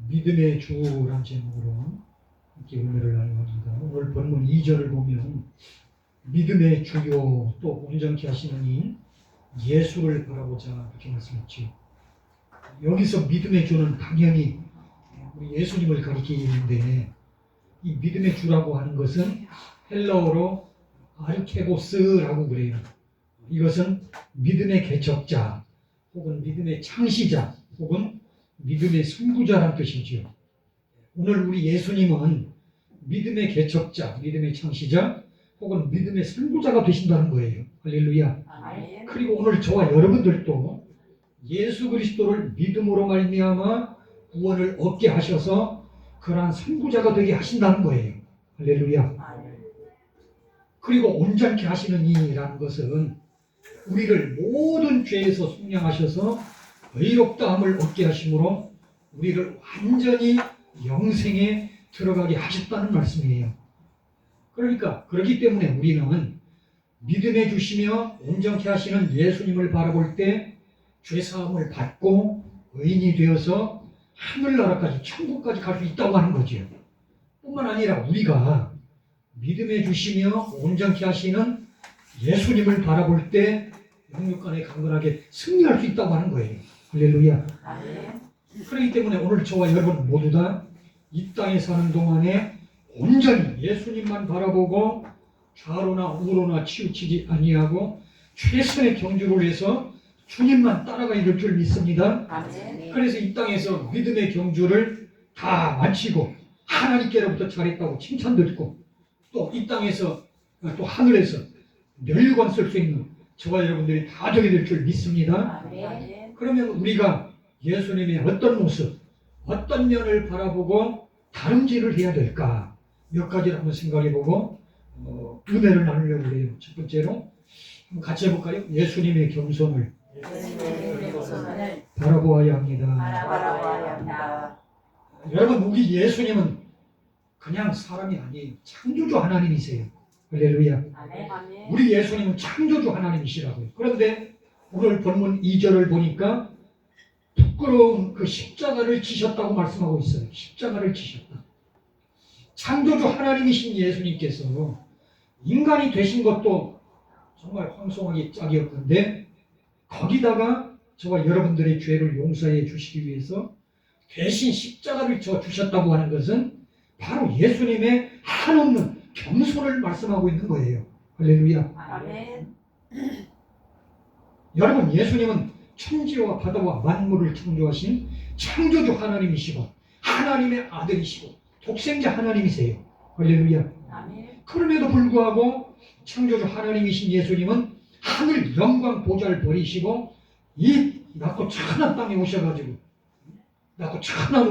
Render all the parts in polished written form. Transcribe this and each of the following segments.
믿음의 주라는 제목으로 이렇게 은혜를 나누었습니다. 오늘 본문 2절을 보면 믿음의 주요 또 온전케 하시는 이 예수를 바라보자 이렇게 말씀했죠. 여기서 믿음의 주는 당연히 우리 예수님을 가리키는데, 이 믿음의 주라고 하는 것은 헬라어로 아르케고스라고 그래요. 이것은 믿음의 개척자 혹은 믿음의 창시자 혹은 믿음의 선구자란 뜻이지요. 오늘 우리 예수님은 믿음의 개척자, 믿음의 창시자 혹은 믿음의 선구자가 되신다는 거예요. 할렐루야. 아멘. 그리고 오늘 저와 여러분들도 예수 그리스도를 믿음으로 말미암아 구원을 얻게 하셔서 그러한 선구자가 되게 하신다는 거예요. 할렐루야. 아멘. 그리고 온전케 하시는 이라는 것은 우리를 모든 죄에서 속량하셔서 의롭다함을 얻게 하심으로 우리를 완전히 영생에 들어가게 하셨다는 말씀이에요. 그러니까 그렇기 때문에 우리는 믿음에 주시며 온전케 하시는 예수님을 바라볼 때 죄사함을 받고 의인이 되어서 하늘나라까지 천국까지 갈 수 있다고 하는 거죠. 뿐만 아니라 우리가 믿음에 주시며 온전케 하시는 예수님을 바라볼 때 영육간에 강건하게 승리할 수 있다고 하는 거예요. 할렐루야. 아멘. 그렇기 때문에 오늘 저와 여러분 모두 다 이 땅에 사는 동안에 온전히 예수님만 바라보고 좌로나 우로나 치우치지 아니하고 최선의 경주를 해서 주님만 따라가 이를 줄 믿습니다. 아멘. 그래서 이 땅에서 믿음의 경주를 다 마치고 하나님께로부터 잘했다고 칭찬 듣고 또 이 땅에서 또 하늘에서 멸관 쓸 수 있는 저와 여러분들이 다 되게 될 줄 믿습니다. 아멘. 그러면 우리가 예수님의 어떤 모습, 어떤 면을 바라보고 다름질을 해야 될까? 몇 가지를 한번 생각해보고 은혜를 나누려고 해요. 첫 번째로 한번 같이 해볼까요? 예수님의 겸손을 예수님의 겸손을 바라보아야 합니다. 바라보아야 합니다. 여러분, 우리 예수님은 그냥 사람이 아니에요. 창조주 하나님이세요. 할렐루야. 아멘. 우리 예수님은 창조주 하나님이시라고요. 그런데 오늘 본문 2절을 보니까 부끄러운 그 십자가를 지셨다고 말씀하고 있어요. 십자가를 지셨다. 창조주 하나님이신 예수님께서 인간이 되신 것도 정말 황송하기 짝이었는데 거기다가 저와 여러분들의 죄를 용서해 주시기 위해서 대신 십자가를 져 주셨다고 하는 것은 바로 예수님의 한없는 겸손을 말씀하고 있는 거예요. 할렐루야. 아멘. 여러분, 예수님은 천지와 바다와 만물을 창조하신 창조주 하나님이시고 하나님의 아들이시고 독생자 하나님이세요. 할렐루야. 아멘. 그럼에도 불구하고 창조주 하나님이신 예수님은 하늘 영광 보좌를 버리시고 이 낮고 천한 땅에 오셔가지고 낮고 천한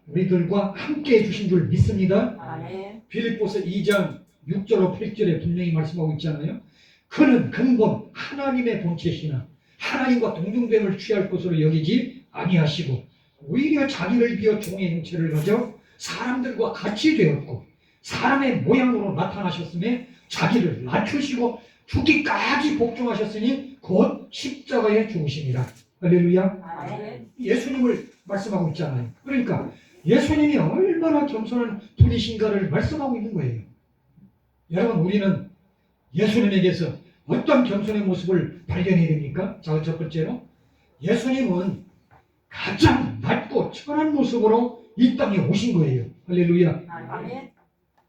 우리들과 함께 해주신 줄 믿습니다. 아멘. 빌립보서 2장 6절로 8절에 분명히 말씀하고 있잖아요. 그는 근본 하나님의 본체시나 하나님과 동등됨을 취할 것으로 여기지 아니하시고 오히려 자기를 비어 종의 형체를 가져 사람들과 같이 되었고 사람의 모양으로 나타나셨음에 자기를 낮추시고 죽기까지 복종하셨으니 곧 십자가에 죽으시니라. 할렐루야. 아멘. 예수님을 말씀하고 있잖아요. 그러니까 예수님이 얼마나 겸손한 분이신가를 말씀하고 있는 거예요. 여러분, 우리는 예수님에게서 어떤 겸손의 모습을 발견해야 됩니까? 자, 첫 번째로 예수님은 가장 낮고 천한 모습으로 이 땅에 오신 거예요. 할렐루야. 아멘.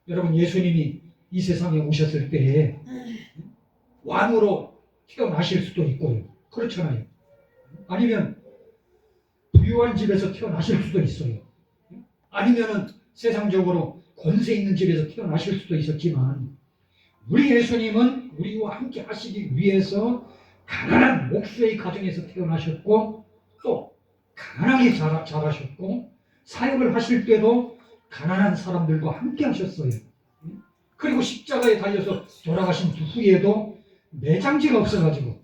여러분, 예수님이 이 세상에 오셨을 때에 왕으로 태어나실 수도 있고요. 그렇잖아요. 아니면 부유한 집에서 태어나실 수도 있어요. 아니면은 세상적으로 권세 있는 집에서 태어나실 수도 있었지만 우리 예수님은 우리와 함께 하시기 위해서 가난한 목수의 가정에서 태어나셨고 또 가난하게 자라셨고 사역을 하실 때도 가난한 사람들과 함께 하셨어요. 그리고 십자가에 달려서 돌아가신 후에도 매장지가 없어가지고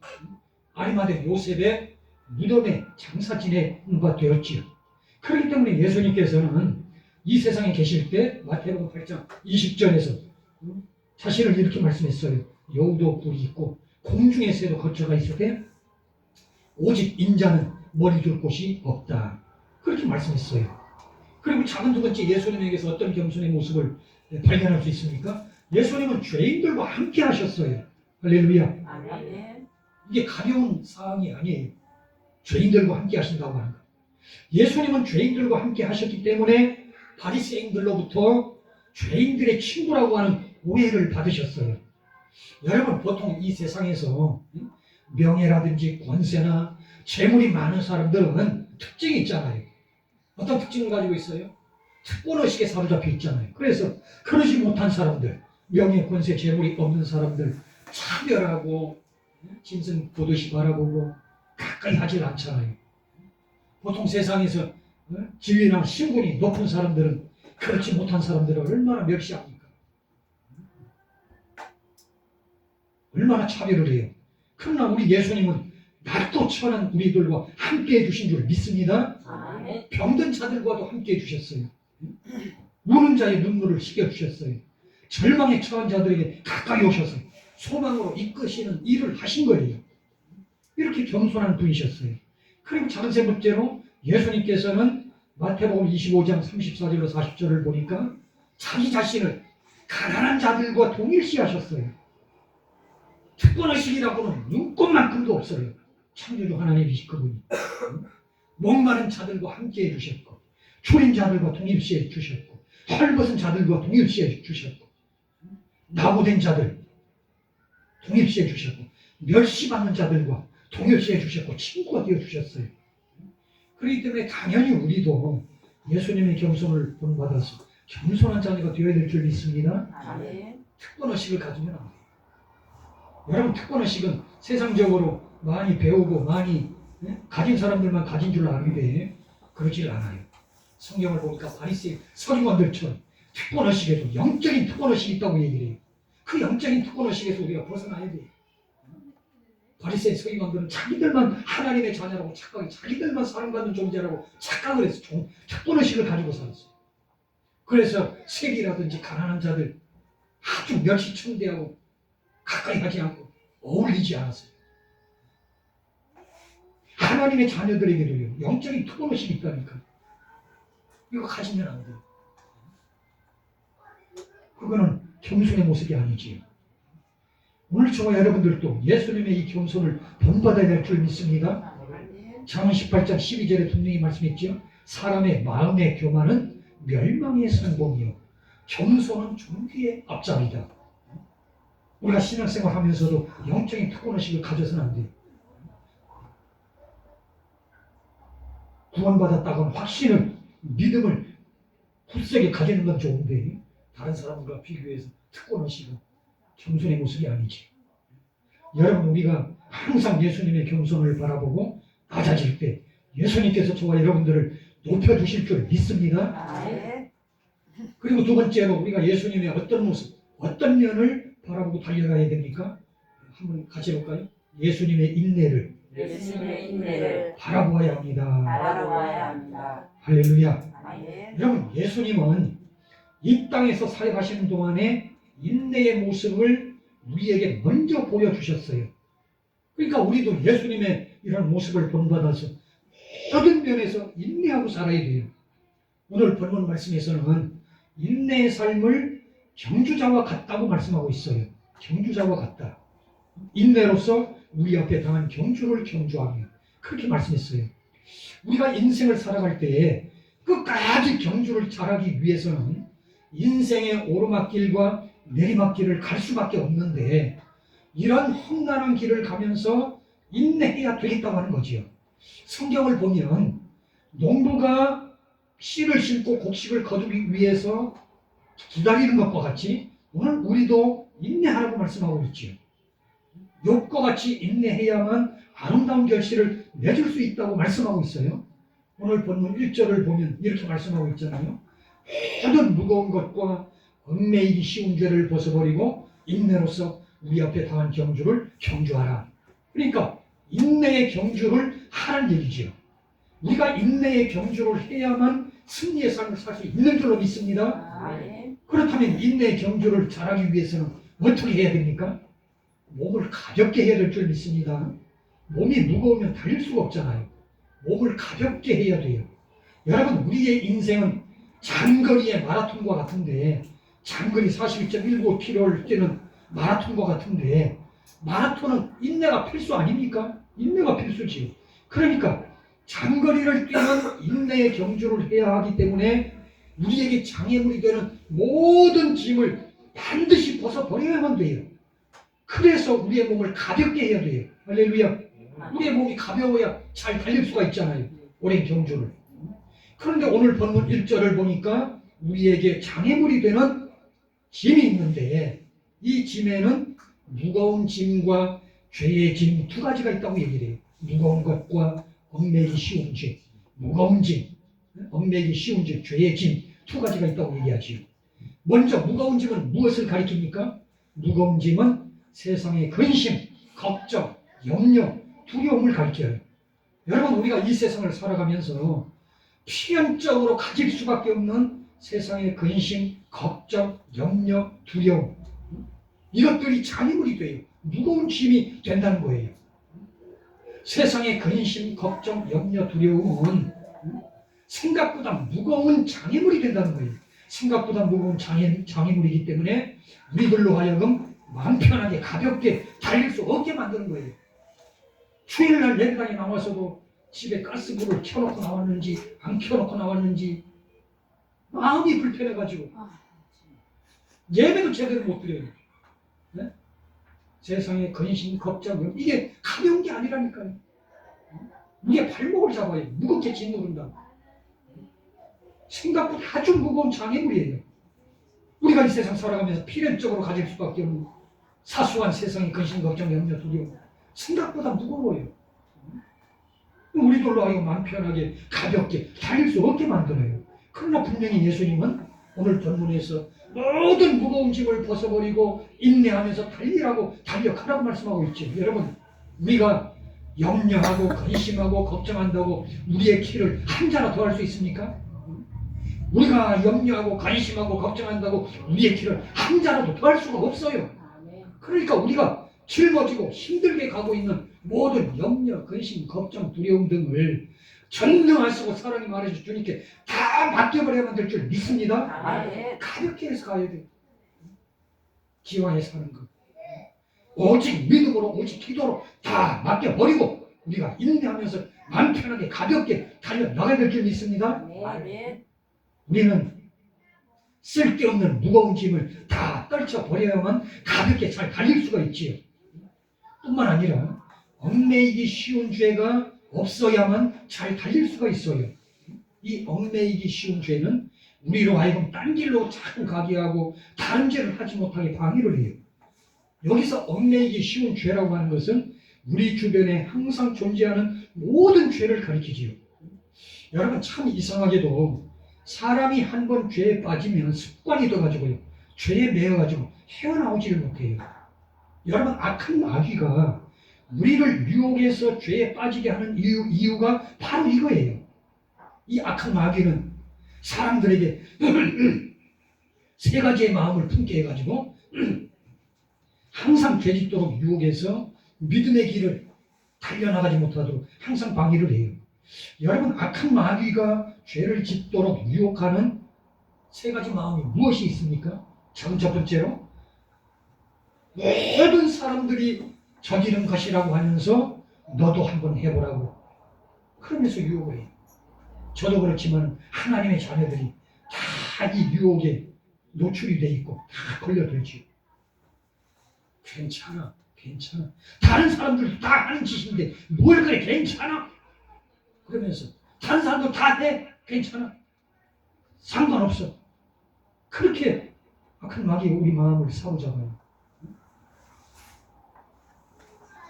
아리마대 요셉의 무덤에 장사 지내는 바 되었지요. 그렇기 때문에 예수님께서는 이 세상에 계실 때 마태복음 8장 20절에서 자신을 이렇게 말씀했어요. 여우도 뿔이 있고 공중의 새도 거처가 있으되 오직 인자는 머리 둘 곳이 없다. 그렇게 말씀했어요. 그리고 작은 두 번째, 예수님에게서 어떤 겸손의 모습을 발견할 수 있습니까? 예수님은 죄인들과 함께 하셨어요. 할렐루야. 아멘. 이게 가벼운 사항이 아니에요. 죄인들과 함께 하신다고 하는 거예요. 예수님은 죄인들과 함께 하셨기 때문에 바리새인들로부터 죄인들의 친구라고 하는 오해를 받으셨어요. 여러분, 보통 이 세상에서 명예라든지 권세나 재물이 많은 사람들은 특징이 있잖아요. 어떤 특징을 가지고 있어요? 특권의식에 사로잡혀 있잖아요. 그래서 그러지 못한 사람들, 명예, 권세, 재물이 없는 사람들 차별하고 짐승 보듯이 바라보고 가까이 하질 않잖아요. 보통 세상에서 지위나 신분이 높은 사람들은 그렇지 못한 사람들을 얼마나 멸시합니까? 얼마나 차별을 해요. 그러나 우리 예수님은 낮고 천한 우리들과 함께 해주신 줄 믿습니다. 아멘. 병든 자들과도 함께 해주셨어요. 우는 자의 눈물을 식혀주셨어요. 절망에 처한 자들에게 가까이 오셔서 소망으로 이끄시는 일을 하신 거예요. 이렇게 겸손한 분이셨어요. 그리고 작은 세 번째로 예수님께서는 마태복음 25장 34절로 40절을 보니까 자기 자신을 가난한 자들과 동일시하셨어요. 특권의식이라고는 눈꼽만큼도 없어요. 창조주 하나님이시 그분이. 목마른 자들과 함께 해주셨고 졸인 자들과 동일시해 주셨고 헐벗은 자들과 동일시해 주셨고 낙오된 자들 동일시해 주셨고 멸시받는 자들과 동일시해 주셨고 친구가 되어 주셨어요. 그렇기 때문에 당연히 우리도 예수님의 겸손을 본받아서 겸손한 자녀가 되어야 될 줄 믿습니다. 아멘. 특권의식을 가지면 안 돼요. 여러분, 특권의식은 세상적으로 많이 배우고 많이 가진 사람들만 가진 줄 아는데 그러질 않아요. 성경을 보니까 바리새인 서기관들처럼 특권의식에도 영적인 특권의식이 있다고 얘기를 해요. 그 영적인 특권의식에서 우리가 벗어나야 돼요. 바리새인 서기관들은 자기들만 하나님의 자녀라고 착각해 자기들만 사랑받는 존재라고 착각을 해서 특권의식을 가지고 살았어요. 그래서 세리라든지 가난한 자들 아주 멸시천대하고 가까이 하지 않고 어울리지 않았어요. 하나님의 자녀들에게도요, 영적인 특권의식이 있다니까. 이거 가지면 안 돼요. 그거는 겸손의 모습이 아니지요. 오늘 저와 여러분들도 예수님의 이 겸손을 본받아야 될 줄 믿습니다. 아멘. 잠언 18장 12절에 분명히 말씀했죠. 사람의 마음의 교만은 멸망의 성공이요 겸손은 존귀의 앞잡이다. 우리가 신앙생활 하면서도 영적인 특권의식을 가져서는 안 돼요. 구원받았다고 하는 확신을, 믿음을 굳세게 가지는 건 좋은데 다른 사람과 비교해서 특권의식은 겸손의 모습이 아니지. 여러분, 우리가 항상 예수님의 겸손을 바라보고 낮아질 때 예수님께서 저와 여러분들을 높여주실 줄 믿습니다. 아멘. 그리고 두 번째로 우리가 예수님의 어떤 모습, 어떤 면을 바라보고 달려가야 됩니까? 한번 같이 해볼까요? 예수님의 인내를 예수님의 인내를 바라보아야 합니다. 바라보아야 합니다. 할렐루야. 아멘. 여러분, 예수님은 이 땅에서 살아가시는 동안에 인내의 모습을 우리에게 먼저 보여주셨어요. 그러니까 우리도 예수님의 이런 모습을 본받아서 모든 면에서 인내하고 살아야 돼요. 오늘 본문 말씀에서는 인내의 삶을 경주자와 같다고 말씀하고 있어요. 경주자와 같다. 인내로서 우리 앞에 당한 경주를 경주하며 그렇게 말씀했어요. 우리가 인생을 살아갈 때 끝까지 경주를 잘하기 위해서는 인생의 오르막길과 내리막길을 갈 수밖에 없는데 이런 험난한 길을 가면서 인내해야 되겠다고 하는 거지요. 성경을 보면 농부가 씨를 심고 곡식을 거두기 위해서 기다리는 것과 같이 오늘 우리도 인내하라고 말씀하고 있지요. 욥과 같이 인내해야만 아름다운 결실을 맺을 수 있다고 말씀하고 있어요. 오늘 본문 1절을 보면 이렇게 말씀하고 있잖아요. 모든 무거운 것과 얽매이기 쉬운 죄를 벗어버리고 인내로서 우리 앞에 당한 경주를 경주하라. 그러니까 인내의 경주를 하라는 얘기죠. 우리가 인내의 경주를 해야만 승리의 삶을 살 수 있는 줄로 믿습니다. 아멘. 그렇다면 인내의 경주를 잘하기 위해서는 어떻게 해야 됩니까? 몸을 가볍게 해야 될 줄 믿습니다. 몸이 무거우면 달릴 수가 없잖아요. 몸을 가볍게 해야 돼요. 여러분, 우리의 인생은 장거리의 마라톤과 같은데 장거리 42.19km를 뛰는 마라톤과 같은데 마라톤은 인내가 필수 아닙니까? 인내가 필수지요. 그러니까 장거리를 뛰는 인내의 경주를 해야 하기 때문에 우리에게 장애물이 되는 모든 짐을 반드시 벗어버려야만 돼요. 그래서 우리의 몸을 가볍게 해야 돼요. 할렐루야. 우리의 몸이 가벼워야 잘 달릴 수가 있잖아요. 오랜 경주를. 그런데 오늘 본문 1절을 보니까 우리에게 장애물이 되는 짐이 있는데 이 짐에는 무거운 짐과 죄의 짐 두 가지가 있다고 얘기를 해요. 무거운 것과 얽매이기 쉬운 죄. 무거운 짐, 얽매이기 쉬운 죄, 죄의 짐 두 가지가 있다고 얘기하지요. 먼저 무거운 짐은 무엇을 가리킵니까? 무거운 짐은 세상의 근심, 걱정, 염려, 두려움을 가리켜요. 여러분, 우리가 이 세상을 살아가면서 필연적으로 가질 수밖에 없는 세상의 근심, 걱정, 염려, 두려움, 이것들이 장애물이 돼요. 무거운 짐이 된다는 거예요. 세상의 근심, 걱정, 염려, 두려움은 생각보다 무거운 장애물이 된다는 거예요. 생각보다 무거운 장애물이기 때문에 우리들로 하여금 마음 편하게 가볍게 달릴 수 없게 만드는 거예요. 주일날 예배당에 나와서도 집에 가스불을 켜놓고 나왔는지 안 켜놓고 나왔는지 마음이 불편해가지고 예배도 제대로 못 드려요. 네? 세상에 근심, 걱정, 이게 가벼운 게 아니라니까요. 이게 발목을 잡아요. 무겁게 짓누른다. 생각보다 아주 무거운 장애물이에요. 우리가 이 세상 살아가면서 필연적으로 가질 수밖에 없는 사소한 세상의 근심, 걱정, 염려, 두려움, 생각보다 무거워요. 우리들로 하여금 마음 편하게 가볍게 달릴 수 없게 만들어요. 그러나 분명히 예수님은 오늘 본문에서 모든 무거운 짐을 벗어버리고 인내하면서 달리라고 달려가라고 말씀하고 있죠. 여러분, 우리가 염려하고 근심하고 걱정한다고 우리의 키를 한 자나 더 할 수 있습니까? 우리가 염려하고 관심하고 걱정한다고 우리의 길을 한 자라도 더 할 수가 없어요. 그러니까 우리가 짊어지고 힘들게 가고 있는 모든 염려, 근심, 걱정, 두려움 등을 전능하시고 사랑이 많으신 주님께 다 맡겨버려야만 될 줄 믿습니다. 가볍게 해서 가야 돼요. 기왕에 사는 것. 오직 믿음으로, 오직 기도로 다 맡겨버리고 우리가 인내하면서 마음 편하게 가볍게 달려나가야 될 줄 믿습니다. 우리는 쓸데없는 무거운 짐을 다 떨쳐버려야만 가볍게 잘 달릴 수가 있지요. 뿐만 아니라 얽매이기 쉬운 죄가 없어야만 잘 달릴 수가 있어요. 이 얽매이기 쉬운 죄는 우리로 하여금 딴 길로 자꾸 가게 하고 다른 죄를 하지 못하게 방해를 해요. 여기서 얽매이기 쉬운 죄라고 하는 것은 우리 주변에 항상 존재하는 모든 죄를 가리키지요. 여러분 참 이상하게도 사람이 한 번 죄에 빠지면 습관이 돼가지고요. 죄에 매여가지고 헤어나오지를 못해요. 여러분 악한 마귀가 우리를 유혹해서 죄에 빠지게 하는 이유가 바로 이거예요. 이 악한 마귀는 사람들에게 세 가지의 마음을 품게 해가지고 항상 죄짓도록 유혹해서 믿음의 길을 달려나가지 못하도록 항상 방해를 해요. 여러분 악한 마귀가 죄를 짓도록 유혹하는 세 가지 마음이 무엇이 있습니까? 첫 번째로 모든 사람들이 저지른 것이라고 하면서 너도 한번 해보라고 그러면서 유혹을 해요. 저도 그렇지만 하나님의 자녀들이 다 이 유혹에 노출이 돼 있고 다 걸려들지요. 괜찮아. 다른 사람들도 다 하는 짓인데 뭘 그래 괜찮아. 그러면서 다른 사람도 다 해. 괜찮아. 상관없어. 그렇게 악한 마귀가 우리 마음을 사로잡아요.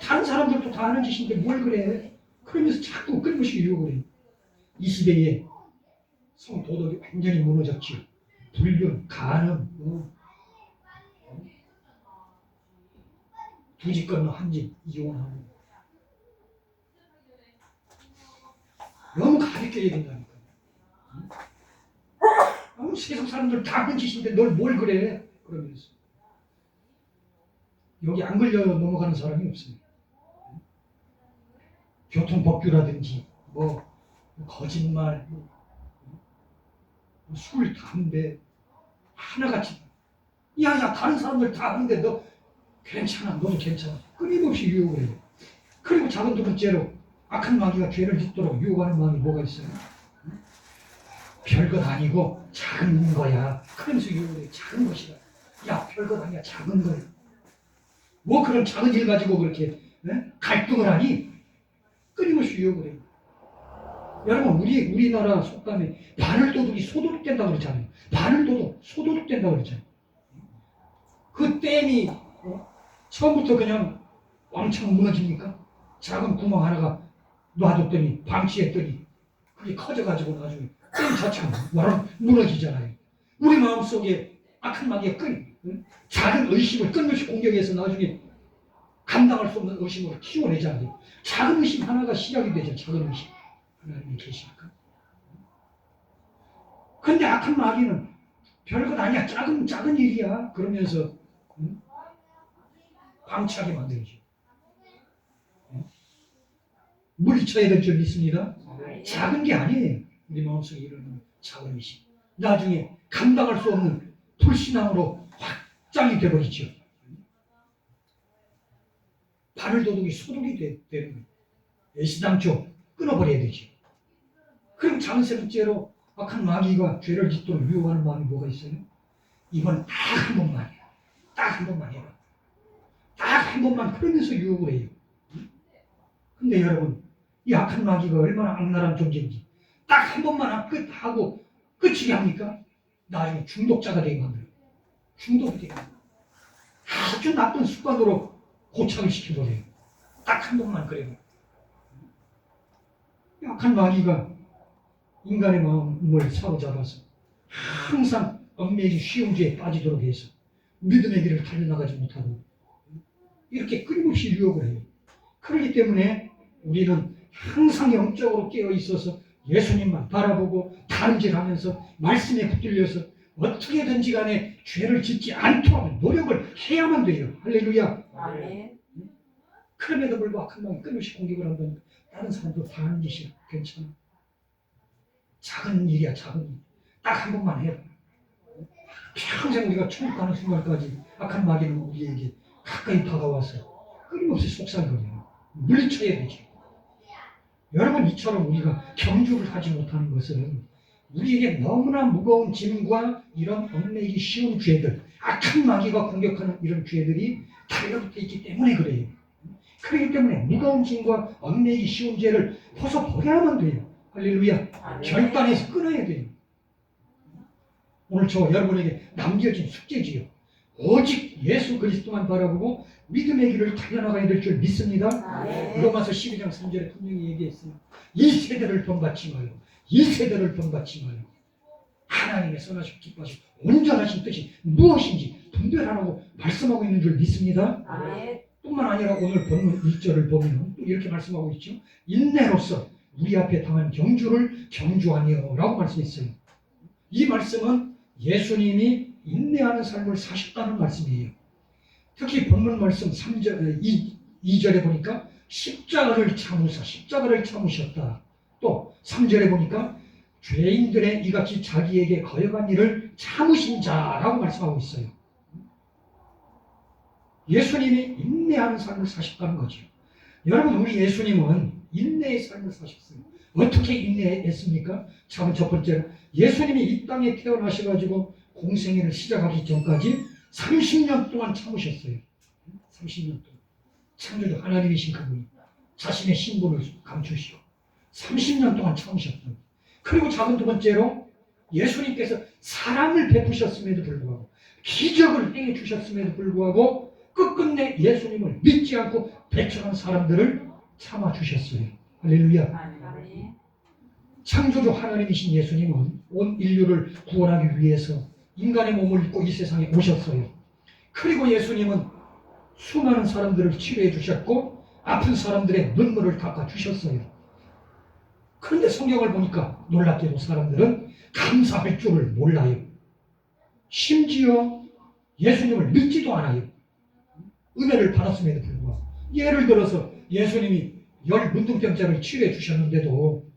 다른 사람들도 다 하는 짓인데 뭘 그래. 그러면서 자꾸 끊임없이 유혹을 해요. 이 시대에 성도덕이 완전히 무너졌지요. 불륜, 간음, 두 집 건너 한 집 이혼하고 너무 가볍게 해야 된다니까. 세상 사람들 다 하는 짓인데 널 뭘 그래. 그러면서 여기 안 걸려 넘어가는 사람이 없습니다. 교통법규라든지 거짓말, 술, 담배 하나같이 야야 다른 사람들 다 하는데 너 괜찮아. 너도 괜찮아. 끊임없이 유혹을 해요. 그리고 작은 두 번째로 악한 마귀가 죄를 짓도록 유혹하는 마음이 뭐가 있어요? 별것 아니고 작은 거야. 그러면서 유혹을 해요. 작은 것이다. 야 별것 아니야. 작은 거야. 뭐 그런 작은 일 가지고 그렇게 갈등을 하니? 끊임없이 유혹을 해요. 여러분 우리나라 속담에 바늘도둑이 소도둑된다고 그러잖아요. 바늘도둑 소도둑된다고 그러잖아요. 그 댐이 처음부터 그냥 왕창 무너집니까? 작은 구멍 하나가 놔뒀더니 방치했더니 그게 커져가지고 나중에 댐 자체가 무너지잖아요. 우리 마음속에 악한 마귀가 작은 의심을 끊임없이 공격해서 나중에 감당할 수 없는 의심으로 키워내잖아요. 작은 의심 하나가 시작이 되죠. 작은 의심. 하나님이 계십니까? 근데 악한 마귀는 별것 아니야. 작은 일이야. 그러면서 방치하게 만들죠. 물리쳐야 될 점이 있습니다. 작은 게 아니에요. 우리 마음속에 일어나는 작은 의심. 나중에 감당할 수 없는 불신앙으로 확장이 되어버리죠. 바늘도둑이 소독이 되는 거예요. 애시당초 끊어버려야 되죠. 그럼 작은 세 번째로 악한 마귀가 죄를 짓도록 유혹하는 마음이 뭐가 있어요? 이번 딱 한 번만 해라. 딱 한 번만 해라. 딱 한 번만 그러면서 유혹을 해요. 근데 여러분 이 악한 마귀가 얼마나 악랄한 존재인지 딱 한 번만 하고 끝이게 합니까? 나중에 중독자가 되게 만들어요. 중독이 되게 만들어요. 아주 나쁜 습관으로 고착을 시켜버려요. 딱 한 번만 그래요. 악한 마귀가 인간의 마음을 사로잡아서 항상 얽매이기 쉬운 죄에 빠지도록 해서 믿음의 길을 달려나가지 못하고 이렇게 끊임없이 유혹을 해요. 그렇기 때문에 우리는 항상 영적으로 깨어 있어서 예수님만 바라보고 다름질하면서 말씀에 붙들려서 어떻게든지 간에 죄를 짓지 않도록 노력을 해야만 돼요. 할렐루야. 아멘. 그럼에도 불구하고 악한 마음이 끊임없이 공격을 한다니까 다른 사람도 다 하는 짓이야. 괜찮아. 작은 일이야. 작은 일. 딱 한 번만 해봐. 평생 우리가 천국 가는 순간까지 악한 마귀는 우리에게 가까이 다가와서 끊임없이 속삭거려요. 물리쳐야 되지. 여러분 이처럼 우리가 경주를 하지 못하는 것은 우리에게 너무나 무거운 짐과 이런 얽매이기 쉬운 죄들, 악한 마귀가 공격하는 이런 죄들이 달려붙어 있기 때문에 그래요. 그렇기 때문에 무거운 짐과 얽매이기 쉬운 죄를 벗어버려야만 돼요. 할렐루야. 아멘. 결단해서 끊어야 돼요. 오늘 저 여러분에게 남겨진 숙제지요. 오직 예수 그리스도만 바라보고 믿음의 길을 달려나가야 될 줄 믿습니다. 아멘. 로마서 12장 3절에 분명히 얘기했어요. 이 세대를 본받지 마요. 이 세대를 본받지 마요. 하나님의 선하시고 기뻐하시고 온전하신 뜻이 무엇인지 분별하라고 말씀하고 있는 줄 믿습니다. 아멘. 뿐만 아니라 오늘 본문 1절을 보면 또 이렇게 말씀하고 있죠. 인내로서 우리 앞에 당한 경주를 경주하니요 라고 말씀했어요. 이 말씀은 예수님이 인내하는 삶을 사셨다는 말씀이에요. 특히 본문 말씀 3절, 2절에 보니까 십자가를 참으셨다. 또 3절에 보니까 죄인들의 이같이 자기에게 거역한 일을 참으신 자라고 말씀하고 있어요. 예수님이 인내하는 삶을 사셨다는 거죠. 여러분, 우리 예수님은 인내의 삶을 사셨어요. 어떻게 인내했습니까? 첫 번째로 예수님이 이 땅에 태어나셔가지고 공생애를 시작하기 전까지 30년 동안 참으셨어요. 30년 동안. 창조주 하나님이신 그분이 자신의 신분을 감추시고 30년 동안 참으셨다. 그리고 작은 두 번째로 예수님께서 사랑을 베푸셨음에도 불구하고 기적을 행해 주셨음에도 불구하고 끝끝내 예수님을 믿지 않고 배척한 사람들을 참아주셨어요. 할렐루야. 아멘. 창조주 하나님이신 예수님은 온 인류를 구원하기 위해서 인간의 몸을 입고 이 세상에 오셨어요. 그리고 예수님은 수많은 사람들을 치료해 주셨고 아픈 사람들의 눈물을 닦아 주셨어요. 그런데 성경을 보니까 놀랍게도 사람들은 감사할 줄을 몰라요. 심지어 예수님을 믿지도 않아요. 은혜를 받았음에도 불구하고. 예를 들어서 예수님이 열 문둥병자를 치료해 주셨는데도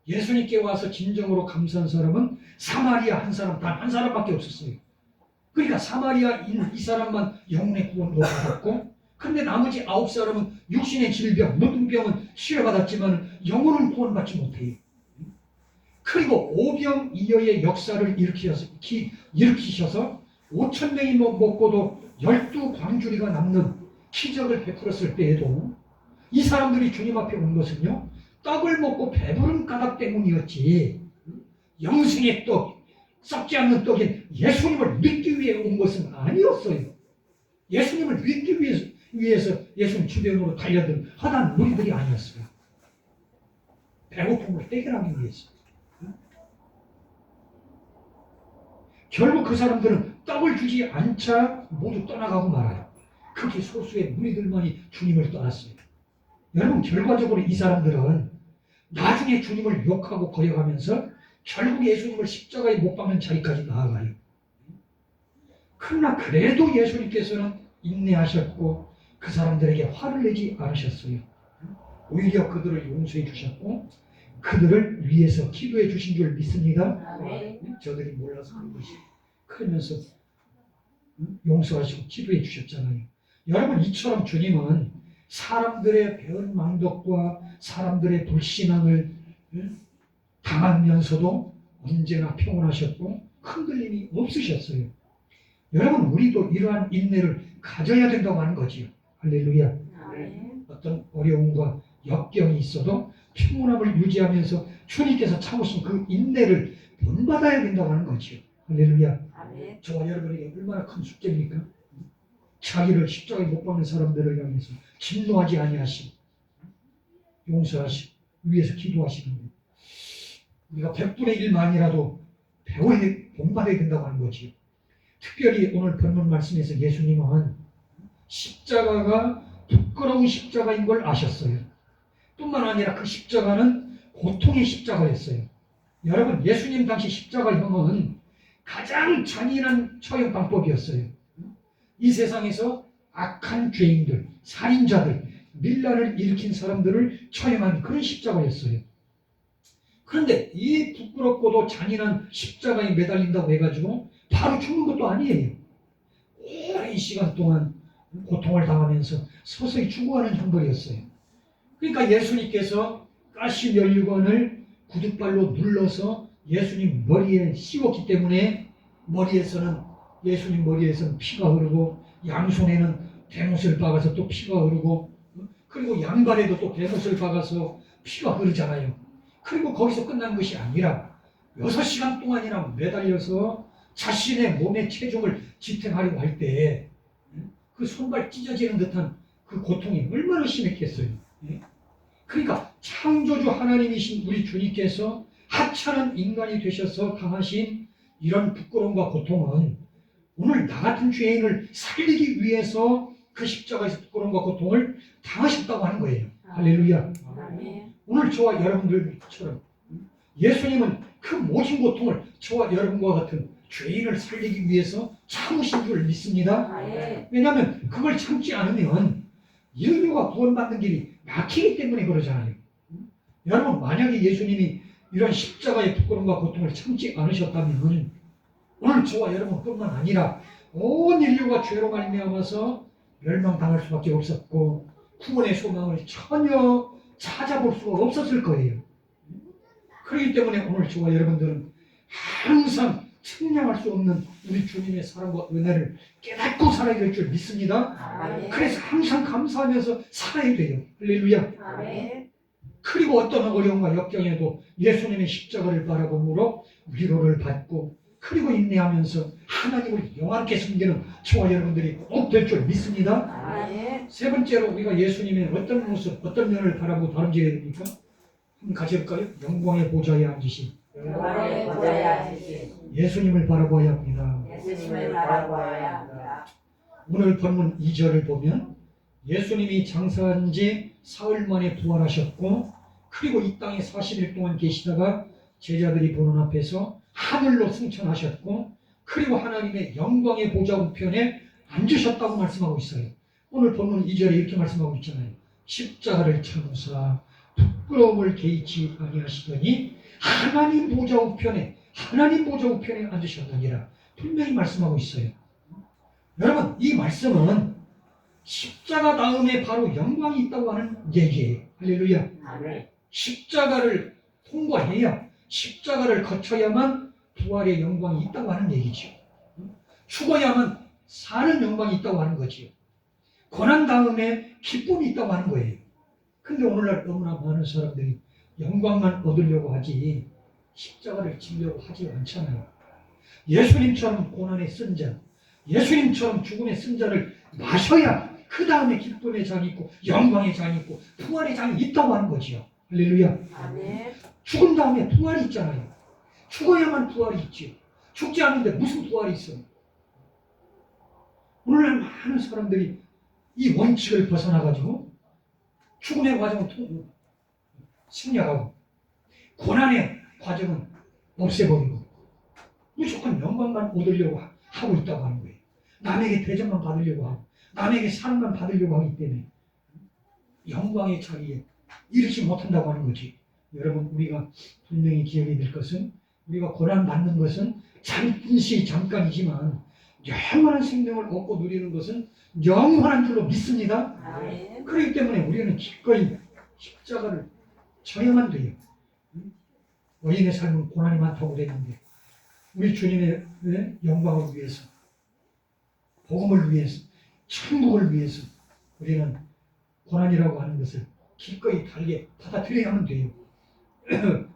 예수님께 와서 진정으로 감사한 사람은 사마리아 한 사람, 단 한 사람밖에 없었어요. 그러니까 사마리아인 이 사람만 영혼의 구원을 받았고, 그런데 나머지 9사람은 육신의 질병, 문둥병은 치료받았지만 영혼을 구원받지 못해요. 그리고 오병이어의 역사를 일으키셔서 5,000명이 먹고도 12광주리가 남는 기적을 베풀었을 때에도 이 사람들이 주님 앞에 온 것은요, 떡을 먹고 배부른 까닭 때문이었지, 영생의 떡, 썩지 않는 떡인 예수님을 믿기 위해 온 것은 아니었어요. 예수님을 믿기 위해서 예수님 주변으로 달려든 허단 무리들이 아니었어요. 배고픔을 해결하기 위해서. 결국 그 사람들은 떡을 주지 않자 모두 떠나가고 말아요. 그렇게 소수의 무리들만이 주님을 떠났어요. 여러분, 결과적으로 이 사람들은 나중에 주님을 욕하고 거역하면서 결국 예수님을 십자가에 못 박는 자리까지 나아가요. 그러나 그래도 예수님께서는 인내하셨고 그 사람들에게 화를 내지 않으셨어요. 오히려 그들을 용서해 주셨고 그들을 위해서 기도해 주신 줄 믿습니다. 아멘. 저들이 몰라서 그런 것이. 그러면서 용서하시고 기도해 주셨잖아요. 여러분, 이처럼 주님은 사람들의 배은망덕과 사람들의 불신앙을 당하면서도 언제나 평온하셨고 흔들림이 없으셨어요. 여러분, 우리도 이러한 인내를 가져야 된다고 하는 거지요. 할렐루야. 아멘. 어떤 어려움과 역경이 있어도 평온함을 유지하면서 주님께서 참으신 그 인내를 본받아야 된다고 하는 거지요. 할렐루야. 아멘. 저와 여러분에게 얼마나 큰 숙제입니까? 자기를 십자가에 못 박는 사람들을 향해서 진노하지 아니하시고 용서하시고 위에서 기도하시는 것. 우리가 100분의 1만이라도 배워야, 본받아야 된다고 하는 거지요. 특별히 오늘 본문 말씀에서 예수님은 십자가가 부끄러운 십자가인 걸 아셨어요. 뿐만 아니라 그 십자가는 고통의 십자가였어요. 여러분, 예수님 당시 십자가형은 가장 잔인한 처형 방법이었어요. 이 세상에서 악한 죄인들, 살인자들, 밀란을 일으킨 사람들을 처형한 그런 십자가였어요. 그런데 이 부끄럽고도 잔인한 십자가에 매달린다고 해가지고 바로 죽는 것도 아니에요. 오랜 시간 동안 고통을 당하면서 서서히 죽어가는 형벌이었어요. 그러니까 예수님께서 가시 면류관을 구두발로 눌러서 예수님 머리에 씌웠기 때문에 예수님 머리에서는 피가 흐르고 양손에는 대못을 박아서 또 피가 흐르고 그리고 양발에도 또 대못을 박아서 피가 흐르잖아요. 그리고 거기서 끝난 것이 아니라 6시간 동안이나 매달려서 자신의 몸의 체중을 지탱하려고 할 때 그 손발 찢어지는 듯한 그 고통이 얼마나 심했겠어요. 예? 그러니까 창조주 하나님이신 우리 주님께서 하찮은 인간이 되셔서 당하신 이런 부끄러움과 고통은 오늘 나 같은 죄인을 살리기 위해서 그 십자가에서 부끄러움과 고통을 당하셨다고 하는 거예요. 할렐루야. 아멘. 오늘 저와 여러분들처럼 예수님은 그 모진 고통을 저와 여러분과 같은 죄인을 살리기 위해서 참으신 줄 믿습니다. 아멘. 왜냐하면 그걸 참지 않으면 인류가 구원받는 길이 막히기 때문에 그러잖아요. 여러분, 만약에 예수님이 이런 십자가의 부끄러움과 고통을 참지 않으셨다면 오늘 저와 여러분뿐만 아니라 온 인류가 죄로 말미암아서 멸망당할 수밖에 없었고 구원의 소망을 전혀 찾아볼 수가 없었을 거예요. 그렇기 때문에 오늘 저와 여러분들은 항상 측량할 수 없는 우리 주님의 사랑과 은혜를 깨닫고 살아야 될 줄 믿습니다. 아멘. 그래서 항상 감사하면서 살아야 돼요. 할렐루야. 아멘. 그리고 어떤 어려움과 역경에도 예수님의 십자가를 바라봄으로 위로를 받고 그리고 인내하면서 하나님을 영화롭게 섬기는 저와 여러분들이 꼭 될 줄 믿습니다. 아멘. 세 번째로 우리가 예수님의 어떤 모습, 어떤 면을 바라보고 다름질해야 됩니까? 한번 같이 해볼까요? 영광의 보좌에 앉으신 영광의 보좌에 앉으신 예수님을 바라보아야 합니다. 예수님을 바라보아야 합니다. 오늘 본문 2절을 보면 예수님이 장사한 지 사흘 만에 부활하셨고 그리고 이 땅에 40일 동안 계시다가 제자들이 보는 앞에서 하늘로 승천하셨고 그리고 하나님의 영광의 보좌 우편에 앉으셨다고 말씀하고 있어요. 오늘 본문 2절에 이렇게 말씀하고 있잖아요. 십자가를 참으사 부끄러움을 개의치 아니하시더니 하나님 보좌 우편에 앉으셨느니라 분명히 말씀하고 있어요. 여러분, 이 말씀은 십자가 다음에 바로 영광이 있다고 하는 얘기예요. 할렐루야. 아멘. 십자가를 통과해야, 십자가를 거쳐야만 부활의 영광이 있다고 하는 얘기죠. 죽어야만 사는 영광이 있다고 하는 거지요. 고난 다음에 기쁨이 있다고 하는 거예요. 근데 오늘날 너무나 많은 사람들이 영광만 얻으려고 하지 십자가를 지려고 하지 않잖아요. 예수님처럼 고난의 쓴 자, 예수님처럼 죽음의 쓴 자를 마셔야 그 다음에 기쁨의 잔이 있고 영광의 잔이 있고 부활의 잔이 있다고 하는 거지요. 할렐루야. 아멘. 죽은 다음에 부활이 있잖아요. 죽어야만 부활이 있지. 죽지 않는데 무슨 부활이 있어요? 오늘날 많은 사람들이 이 원칙을 벗어나가지고 죽음의 과정을 승리하고 고난의 과정은 없애버리고 무조건 영광만 얻으려고 하고 있다고 하는 거예요. 남에게 대접만 받으려고 하고 남에게 사랑만 받으려고 하기 때문에 영광의 자리에 이르지 못한다고 하는 거지. 여러분, 우리가 분명히 기억해야 될 것은 우리가 고난 받는 것은 잠깐이지만 영원한 생명을 얻고 누리는 것은 영원한 줄로 믿습니다. 아멘. 그렇기 때문에 우리는 기꺼이 십자가를 져야만 돼요. 어린의 삶은 고난이 많다고 그랬는데 우리 주님의 영광을 위해서, 복음을 위해서, 천국을 위해서 우리는 고난이라고 하는 것을 기꺼이 달게 받아들여야만 돼요.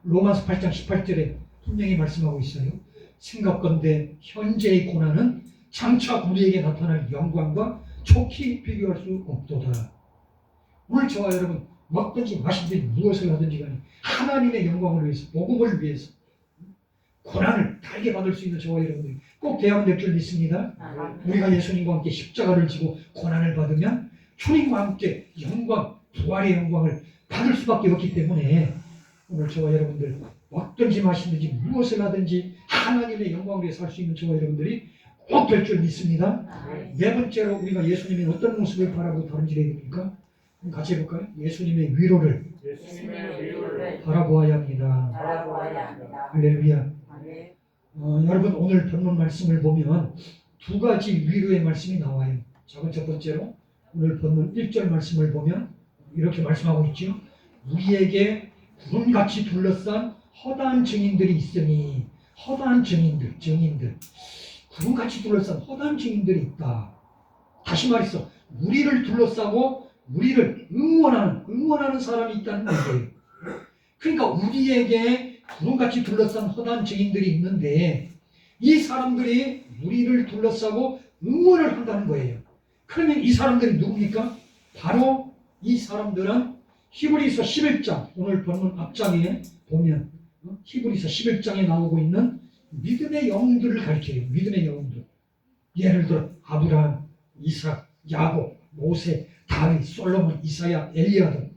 로마서 8장 18절에 분명히 말씀하고 있어요. 생각건대 현재의 고난은 장차 우리에게 나타날 영광과 좋게 비교할 수 없도다. 오늘 저와 여러분 먹든지 마시든지 무엇을 하든지 간에 하나님의 영광을 위해서, 복음을 위해서 고난을 달게 받을 수 있는 저와 여러분들이 꼭 되어야 될 줄 믿습니다. 아멘. 우리가 예수님과 함께 십자가를 지고 고난을 받으면 주님과 함께 영광, 부활의 영광을 받을 수밖에 없기 때문에 오늘 저와 여러분들 먹든지 마시든지 무엇을 하든지 하나님의 영광을 위해 살 수 있는 저와 여러분들이 꼭 될 줄 믿습니다. 아멘. 네 번째로 우리가 예수님의 어떤 모습을 바라보고 다름질해야 됩니까? 같이 해볼까요? 예수님의 위로를 예수님의 위로를 바라보아야 합니다. 바라보아야 합니다. 할렐루야. 아멘. 여러분, 오늘 본문 말씀을 보면 두 가지 위로의 말씀이 나와요. 첫 번째로 오늘 본문 1절 말씀을 보면 이렇게 말씀하고 있죠. 우리에게 구름같이 둘러싼 허다한 증인들이 있으니, 허다한 증인들, 구름같이 둘러싼 허다한 증인들이 있다. 다시 말해서 우리를 둘러싸고 우리를 응원하는 사람이 있다는 거예요. 그러니까 우리에게 구름같이 둘러싼 허다한 증인들이 있는데 이 사람들이 우리를 둘러싸고 응원을 한다는 거예요. 그러면 이 사람들이 누굽니까? 바로 이 사람들은 히브리서 11장, 오늘 본문 앞장에 보면 히브리서 11장에 나오고 있는 믿음의 영웅들을 가리켜요. 믿음의 영웅들. 예를 들어 아브라함, 이삭, 야곱, 모세, 다윗, 솔로몬, 이사야, 엘리야 등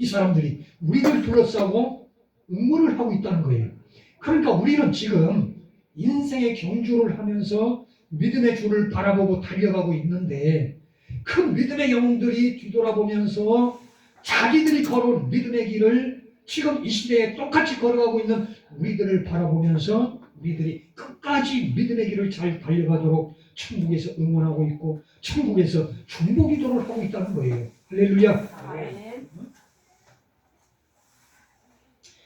이 사람들이 우리를 둘러싸고 응원을 하고 있다는 거예요. 그러니까 우리는 지금 인생의 경주를 하면서 믿음의 주를 바라보고 달려가고 있는데 그 믿음의 영웅들이 뒤돌아보면서 자기들이 걸어온 믿음의 길을 지금 이 시대에 똑같이 걸어가고 있는 우리들을 바라보면서 우리들이 끝까지 믿음의 길을 잘 달려가도록 천국에서 응원하고 있고 천국에서 중보기도를 하고 있다는 거예요. 할렐루야. 아멘.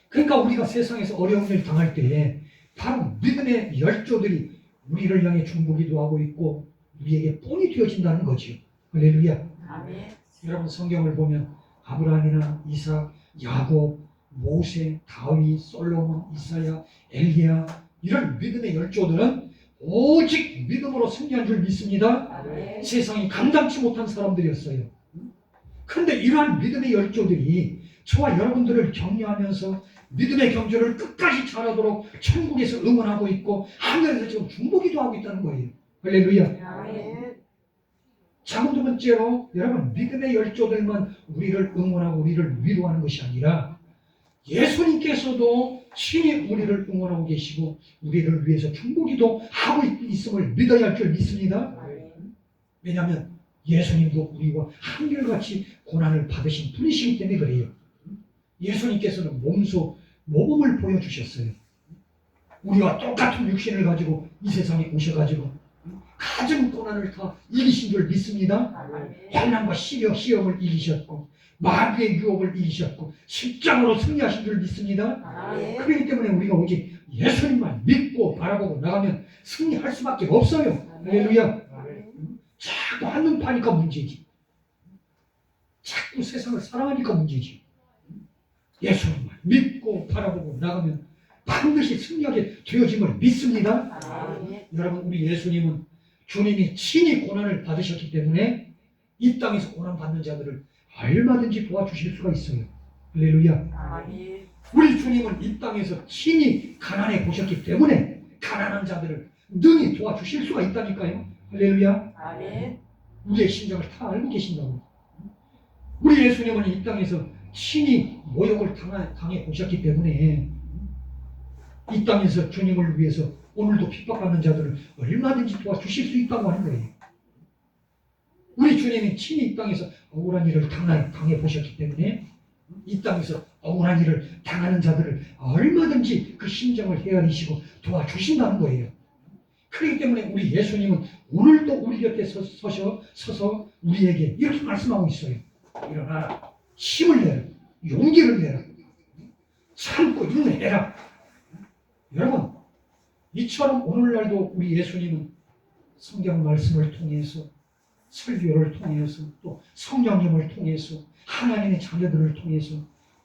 그러니까 우리가 세상에서 어려운 일 당할 때에 바로 믿음의 열조들이 우리를 향해 중보기도 하고 있고 우리에게 뽕이 되어진다는 거죠. 할렐루야. 아멘. 여러분 성경을 보면 아브라함이나 이삭, 야곱, 모세, 다윗, 솔로몬, 이사야, 엘리야 이런 믿음의 열조들은 오직 믿음으로 승리한 줄 믿습니다. 아멘. 세상이 감당치 못한 사람들이었어요. 그런데 이러한 믿음의 열조들이 저와 여러분들을 격려하면서 믿음의 경주를 끝까지 잘하도록 천국에서 응원하고 있고 하늘에서 지금 중보기도 하고 있다는 거예요. 할렐루야. 아멘. 자, 두 번째로 여러분 믿음의 열조들만 우리를 응원하고 우리를 위로하는 것이 아니라 예수님께서도 친히 우리를 응원하고 계시고 우리를 위해서 중보기도 하고 있음을 믿어야 할 줄 믿습니다. 아멘. 왜냐하면 예수님도 우리와 한결같이 고난을 받으신 분이시기 때문에 그래요. 예수님께서는 몸소 모범을 보여주셨어요. 우리와 똑같은 육신을 가지고 이 세상에 오셔가지고 가진 고난을 다 이기신 줄 믿습니다. 아멘. 환난과 시험을 이기셨고 마귀의 유혹을 이기셨고 십자가로 승리하신 줄 믿습니다. 아멘. 그렇기 때문에 우리가 오직 예수님만 믿고 바라보고 나가면 승리할 수밖에 없어요. 할렐루야. 자꾸 한눈 파니까 문제지. 자꾸 세상을 사랑하니까 문제지. 예수님만 믿고 바라보고 나가면 반드시 승리하게 되어짐을 믿습니다. 아멘. 여러분 우리 예수님은 주님이 친히 고난을 받으셨기 때문에 이 땅에서 고난받는 자들을 얼마든지 도와주실 수가 있어요. 할렐루야. 아멘. 우리 주님은 이 땅에서 친히 가난해 보셨기 때문에 가난한 자들을 능히 도와주실 수가 있다니까요. 할렐루야. 아멘. 우리의 심정을 다 알고 계신다고. 우리 예수님은 이 땅에서 친히 모욕을 당해 보셨기 때문에 이 땅에서 주님을 위해서 오늘도 핍박받는 자들을 얼마든지 도와주실 수 있다고 하는 거예요. 우리 주님이 친히 이 땅에서 억울한 일을 당해 보셨기 때문에 이 땅에서 억울한 일을 당하는 자들을 얼마든지 그 심정을 헤아리시고 도와주신다는 거예요. 그렇기 때문에 우리 예수님은 오늘도 우리 곁에 서서 우리에게 이렇게 말씀하고 있어요. 일어나라. 힘을 내라. 용기를 내라. 참고 인내해라. 여러분, 이처럼 오늘날도 우리 예수님은 성경 말씀을 통해서 설교를 통해서 또 성령님을 통해서 하나님의 자녀들을 통해서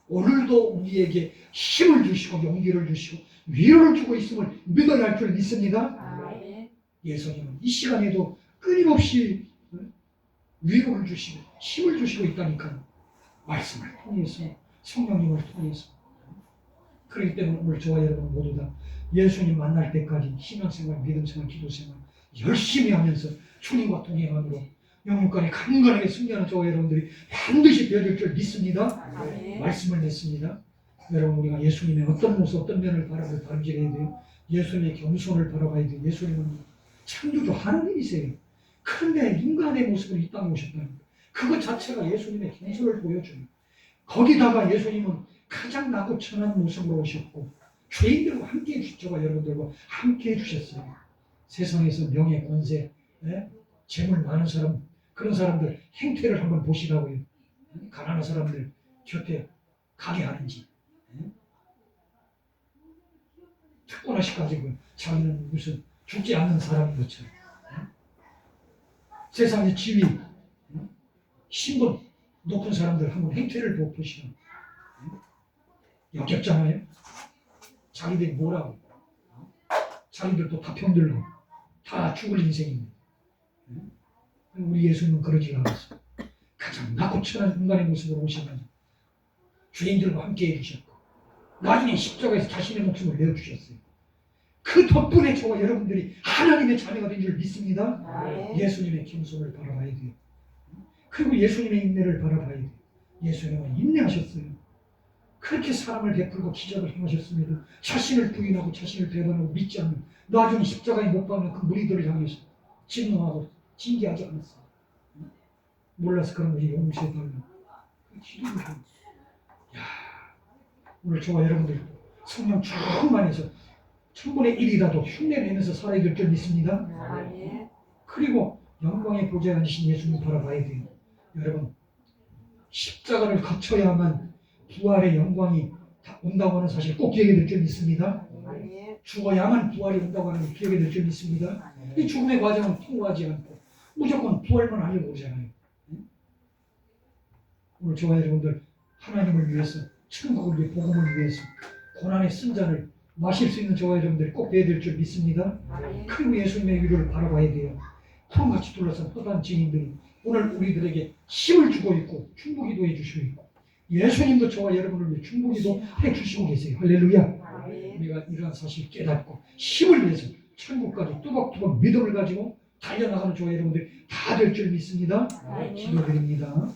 오늘도 우리에게 힘을 주시고 용기를 주시고 위로를 주고 있음을 믿어야 할 줄 믿습니다. 아멘. 예수님은 이 시간에도 끊임없이 위로를 주시고 힘을 주시고 있다니까 말씀을 통해서 성령님을 통해서. 그렇기 때문에 오늘 저와 여러분 모두 다 예수님 만날 때까지 신앙생활, 믿음생활, 기도생활 열심히 하면서 주님과 동행함으로 영육간에 강건하게 승리하는 저와 여러분들이 반드시 되어질 줄 믿습니다. 아멘. 말씀을 냈습니다. 여러분 우리가 예수님의 어떤 모습, 어떤 면을 바라볼 바라봐야 돼요. 예수님의 겸손을 바라봐야 돼요. 예수님은 창조주 하나님이세요. 그런데 인간의 모습으로 이 땅에 오셨다는 거예요. 그것 자체가 예수님의 겸손을 보여줘요. 거기다가 예수님은 가장 낮고 천한 모습으로 오셨고 죄인들과 함께 해주셨죠. 저와 여러분들과 함께 해주셨어요. 세상에서 명예, 권세, 재물 많은 사람, 그런 사람들 행태를 한번 보시라고요. 가난한 사람들 곁에 가게 하는지. 특권 하나씩 가지고 자기는 무슨 죽지 않는 사람인 것처럼. 세상의 지위, 신분 높은 사람들 한번 행태를 보시라고. 역겹잖아요. 자기들이 뭐라고. 자기들도 다 병들고 다 죽을 인생입니다. 우리 예수님은 그러지 않았어요. 가장 낮고 천한 인간의 모습으로 오시면 죄인들과 함께 해주셨고 나중에 십자가에서 자신의 목숨을 내어주셨어요. 그 덕분에 저와 여러분들이 하나님의 자녀가 된 줄 믿습니다. 예수님의 겸손을 바라봐야 돼요. 그리고 예수님의 인내를 바라봐야 돼요. 예수님은 인내하셨어요. 그렇게 사랑을 베풀고 기적을 행하셨습니다. 자신을 부인하고 자신을 배반하고 믿지 않는 나중에 십자가에 못 박는 그 무리들을 향해서 진노하고 징계하지 않았어요. 몰라서 그런 것이 용서해달라고 기도를 해요. 오늘 저와 여러분들 성령 충만해서 1000분의 1이라도 흉내내면서 살아야 될 줄 믿습니다. 그리고 영광의 보좌에 앉으신 예수님 바라봐야 돼요. 여러분 십자가를 거쳐야만 부활의 영광이 온다고 하는 사실 꼭 기억해야 될 줄 믿습니다. 죽어야만 부활이 온다고 하는 걸 기억해야 될 줄 믿습니다. 이 죽음의 과정은 통과하지 않고 무조건 부활만 하려고 그러잖아요. 오늘 저와 여러분들 하나님을 위해서 천국을 위해 복음을 위해서 고난의 쓴잔을 마실 수 있는 저와 여러분들이 꼭 돼야 될 줄 믿습니다. 그리고 예수님의 위로를 바라봐야 돼요. 푸른같이 둘러싼 헛한 증인들이 오늘 우리들에게 힘을 주고 있고 충고기도 해주시고 있고 예수님도 저와 여러분을 위해 충고기도 해주시고 계세요. 할렐루야. 우리가 이러한 사실 깨닫고 힘을 내서 천국까지 뚜벅뚜벅 믿음을 가지고 달려나가는 저와 여러분들이 다 될 줄 믿습니다. 기도드립니다.